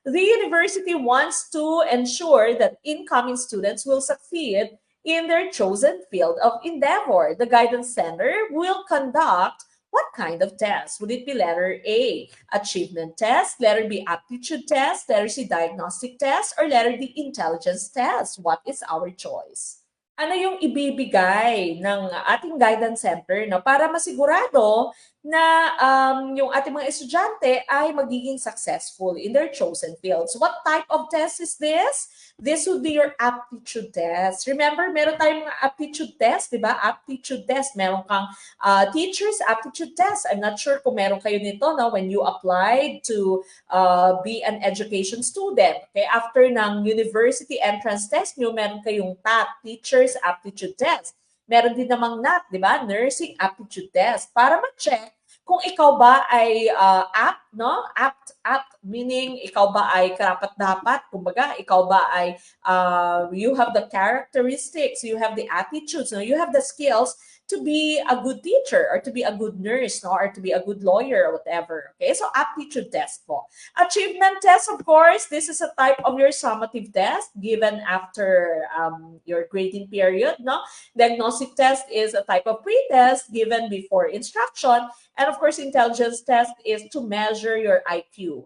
The university wants to ensure that incoming students will succeed in their chosen field of endeavor. The Guidance Center will conduct what kind of test? Would it be letter A, achievement test, letter B, aptitude test, letter C, diagnostic test, or letter D, intelligence test? What is our choice? Ano yung ibibigay ng ating guidance center, no, para masigurado na yung ating mga estudyante ay magiging successful in their chosen fields. What type of test is this? This would be your aptitude test. Remember, meron tayong mga aptitude test, di ba? Aptitude test. Meron kang teacher's aptitude test. I'm not sure kung meron kayo nito, no, when you applied to be an education student. Okay, after ng university entrance test nyo, meron kayong TAT, Teacher's Aptitude Test. Meron din namang NAT, di ba? Nursing Aptitude Test. Para ma-check kung ikaw ba ay apt, no? Apt meaning ikaw ba ay karapat-dapat, kumbaga ikaw ba ay you have the characteristics, you have the attitudes, no? You have the skills to be a good teacher or to be a good nurse, no? Or to be a good lawyer or whatever. Okay, so aptitude test po. Achievement test, of course, this is a type of your summative test given after your grading period, no? Diagnostic test is a type of pre-test given before instruction. And of course, intelligence test is to measure your IQ.